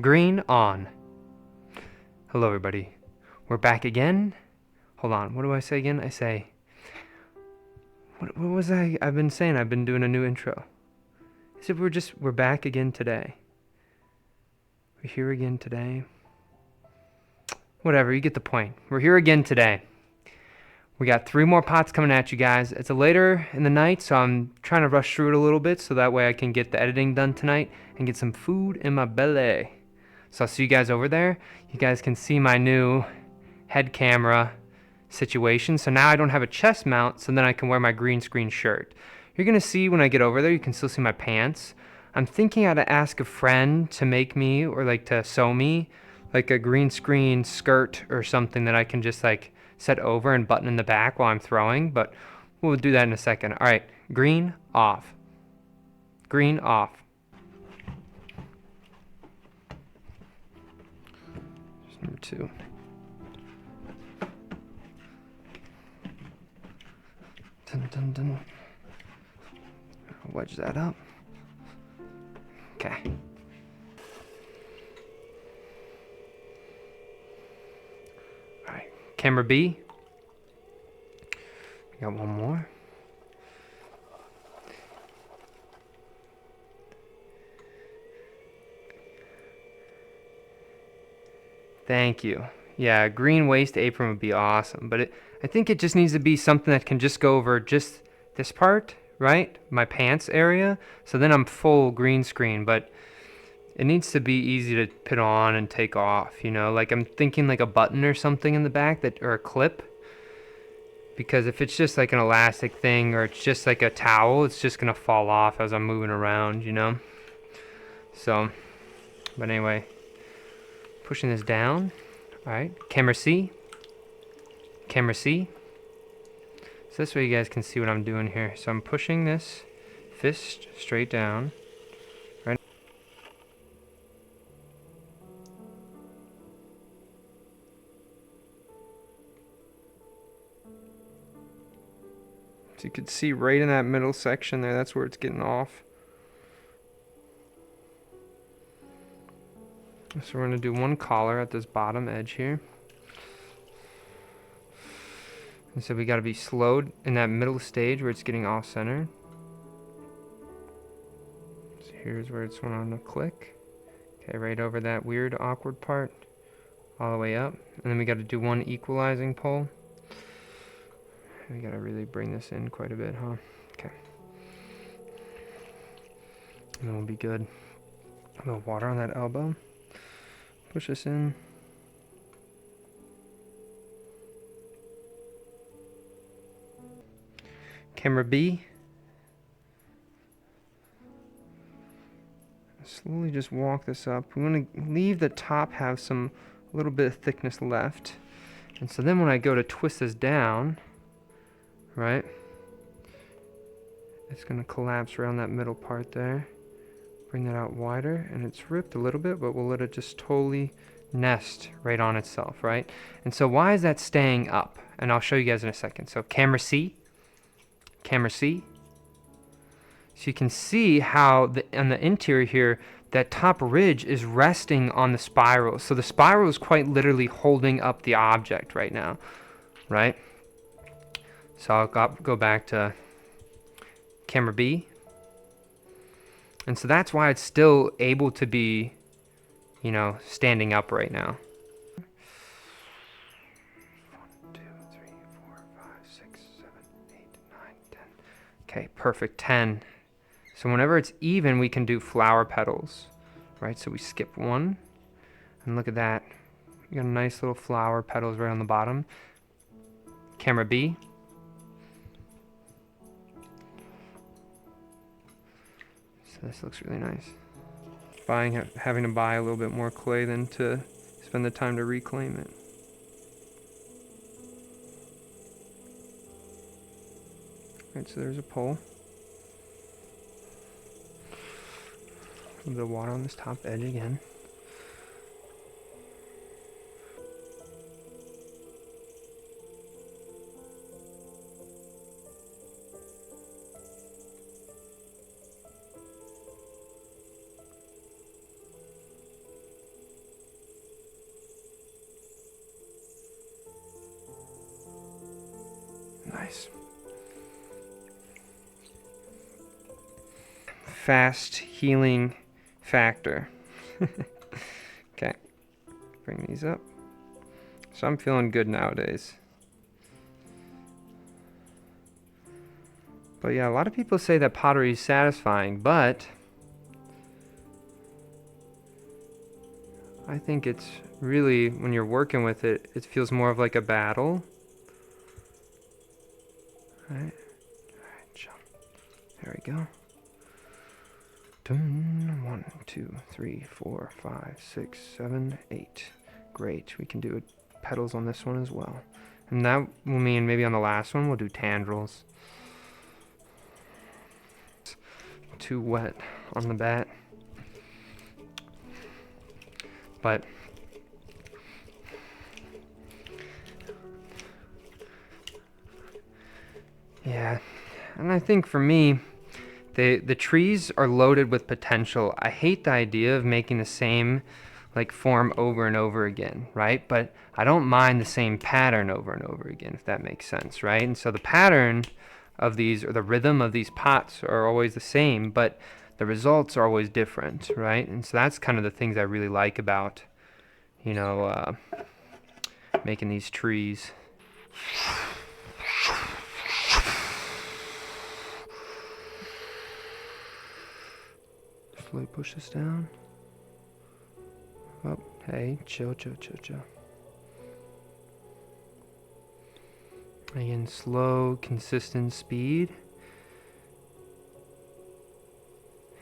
Green on. Hello everybody. We're back again. Hold on, what do I say again? I say, what was I've been saying, I've been doing a new intro. I said we're back again today. We're here again today. Whatever, you get the point. We're here again today. We got 3 more pots coming at you guys. It's a later in the night, so I'm trying to rush through it a little bit so that way I can get the editing done tonight and get some food in my belly. So I'll see you guys over there. You guys can see my new head camera situation. So now I don't have a chest mount, so then I can wear my green screen shirt. You're gonna see when I get over there, you can still see my pants. I'm thinking I'd ask a friend to make me, or like to sew me, like a green screen skirt or something that I can just like set over and button in the back while I'm throwing, but we'll do that in a second. All right, green off. Green off. Here's number 2. Dun, dun, dun. I'll wedge that up. Okay. All right, camera B. We got one more. Thank you. Yeah, green waist apron would be awesome, but I think it just needs to be something that can just go over just this part, right? My pants area. So then I'm full green screen, but it needs to be easy to put on and take off, you know? Like I'm thinking like a button or something in the back or a clip. Because if it's just like an elastic thing or it's just like a towel, it's just gonna fall off as I'm moving around, you know? So, but anyway, pushing this down. All right, camera C. Camera C. So this way you guys can see what I'm doing here. So I'm pushing this fist straight down. Right. So you could see right in that middle section there, that's where it's getting off. So we're gonna do one collar at this bottom edge here. And so we gotta be slowed in that middle stage where it's getting off center. So here's where it's going to click. Okay, right over that weird awkward part. All the way up. And then we gotta do one equalizing pull. We gotta really bring this in quite a bit, huh? Okay. And then we'll be good. A little water on that elbow. Push this in. Camera B. Slowly just walk this up. We want to leave the top have a little bit of thickness left. And so then when I go to twist this down, right, it's going to collapse around that middle part there. Bring that out wider, and it's ripped a little bit, but we'll let it just totally nest right on itself, right? And so why is that staying up? And I'll show you guys in a second. So camera C. Camera C. So you can see how on the interior here, that top ridge is resting on the spiral. So the spiral is quite literally holding up the object right now, right? So I'll go back to camera B. And so that's why it's still able to be, you know, standing up right now. 1, 2, 3, 4, 5, 6, 7, 8, 9, 10. Okay, perfect, 10. So whenever it's even, we can do flower petals, right? So we skip one, and look at that. We got a nice little flower petals right on the bottom. Camera B. So this looks really nice. Having to buy a little bit more clay than to spend the time to reclaim it. Right, so there's a pole. A little bit of water on this top edge again. Nice. Fast healing factor. Okay, bring these up. So I'm feeling good nowadays. But yeah, a lot of people say that pottery is satisfying, but I think it's really, when you're working with it, it feels more of like a battle. Alright, jump. There we go. 1, 2, 3, 4, 5, 6, 7, 8. Great, we can do petals on this one as well. And that will mean maybe on the last one we'll do tendrils. Too wet on the bat. But yeah, and I think for me, the trees are loaded with potential. I hate the idea of making the same like form over and over again, right? But I don't mind the same pattern over and over again, if that makes sense, right? And so the pattern of these, or the rhythm of these pots, are always the same, but the results are always different, right? And so that's kind of the things I really like about, you know, making these trees. Slowly push this down. Oh, hey, chill, chill, chill, chill. Again, slow, consistent speed.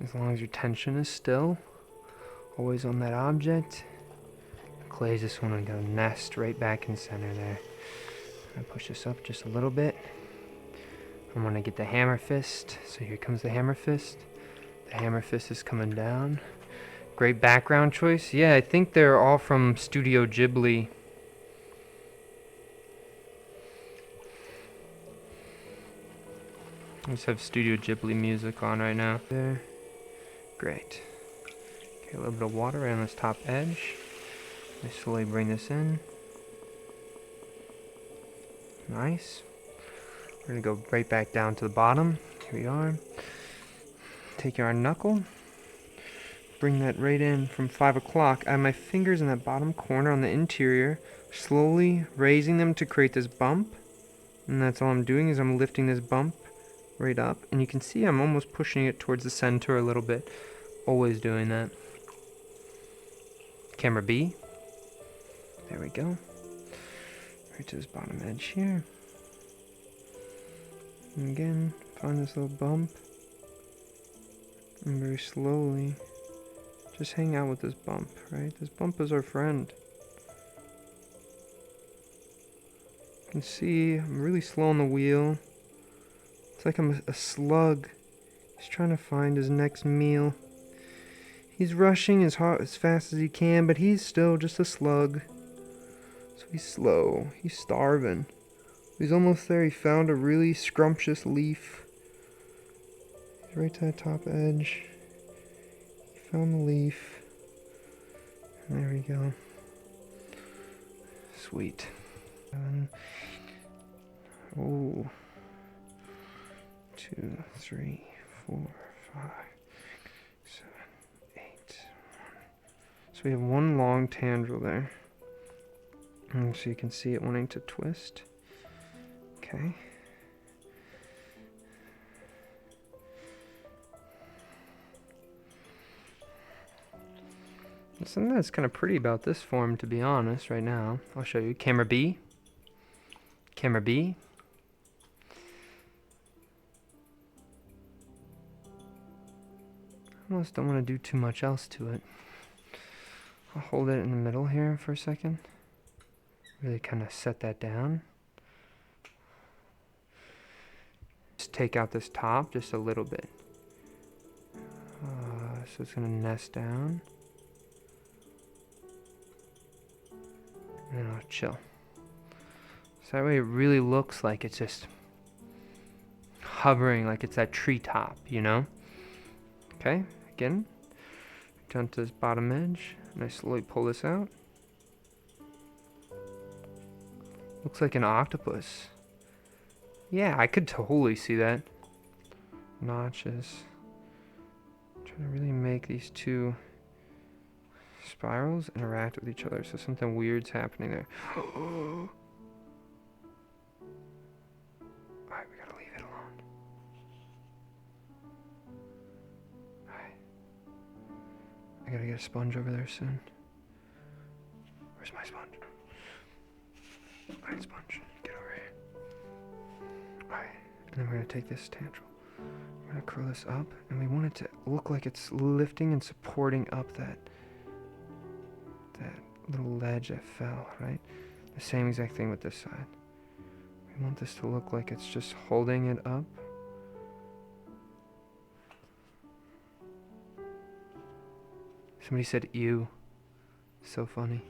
As long as your tension is still, always on that object. The clay just want to go nest right back in center there. I push this up just a little bit. I'm going to get the hammer fist. So here comes the hammer fist. The hammer fist is coming down. Great background choice. Yeah, I think they're all from Studio Ghibli. I just have Studio Ghibli music on right now. There. Great. Okay, a little bit of water right on this top edge. I slowly bring this in. Nice. We're going to go right back down to the bottom. Here we are. Take our knuckle. Bring that right in from 5 o'clock. I have my fingers in that bottom corner on the interior, slowly raising them to create this bump. And that's all I'm doing, is I'm lifting this bump right up. And you can see I'm almost pushing it towards the center a little bit. Always doing that. Camera B. There we go. Right to this bottom edge here. And again, find this little bump. And very slowly, just hang out with this bump, right? This bump is our friend. You can see I'm really slow on the wheel. It's like I'm a slug. He's trying to find his next meal. He's rushing as fast as he can, but he's still just a slug. So he's slow. He's starving. He's almost there. He found a really scrumptious leaf. He's right to that top edge. He found the leaf. And there we go. Sweet. Oh. 2, 3, 4, 5, 7, 8. So we have one long tendril there. And so you can see it wanting to twist. Okay. There's something that's kind of pretty about this form, to be honest, right now. I'll show you. Camera B. Camera B. I almost don't want to do too much else to it. I'll hold it in the middle here for a second. Really kind of set that down. Just take out this top just a little bit. So it's going to nest down. And then I'll chill. So that way it really looks like it's just hovering, like it's that treetop, you know? Okay, again, down to this bottom edge, and I slowly pull this out. Looks like an octopus. Yeah, I could totally see that. Notches. Trying to really make these two spirals interact with each other, so something weird's happening there. Alright, we gotta leave it alone. Alright. I gotta get a sponge over there soon. Where's my sponge? Alright, sponge, get over here. Alright, and then we're gonna take this tendril. We're gonna curl this up, and we want it to look like it's lifting and supporting up that little ledge that fell, right? The same exact thing with this side. We want this to look like it's just holding it up. Somebody said ew. So funny.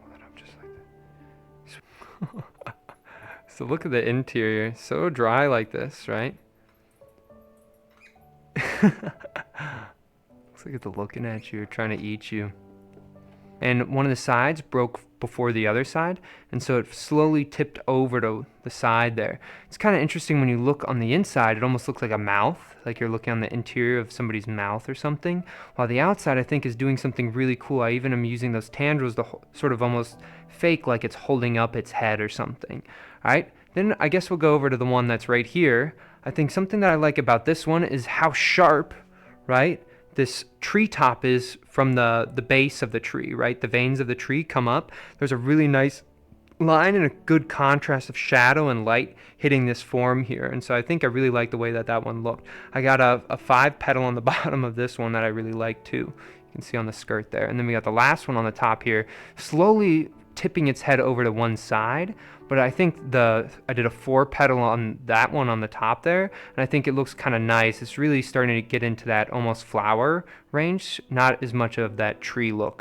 Hold it up just like that. So look at the interior. So dry like this, right? Looks like it's looking at you, trying to eat you. And one of the sides broke before the other side, and so it slowly tipped over to the side there. It's kind of interesting when you look on the inside, it almost looks like a mouth, like you're looking on the interior of somebody's mouth or something, while the outside I think is doing something really cool. I even am using those tendrils to sort of almost fake like it's holding up its head or something. All right, then I guess we'll go over to the one that's right here. I think something that I like about this one is how sharp, right, this treetop is from the base of the tree, right? The veins of the tree come up. There's a really nice line and a good contrast of shadow and light hitting this form here. And so I think I really like the way that that one looked. I got a 5 petal on the bottom of this one that I really like too. You can see on the skirt there. And then we got the last one on the top here, slowly tipping its head over to one side. But I think I did a 4 petal on that one on the top there, and I think it looks kind of nice. It's really starting to get into that almost flower range, not as much of that tree look.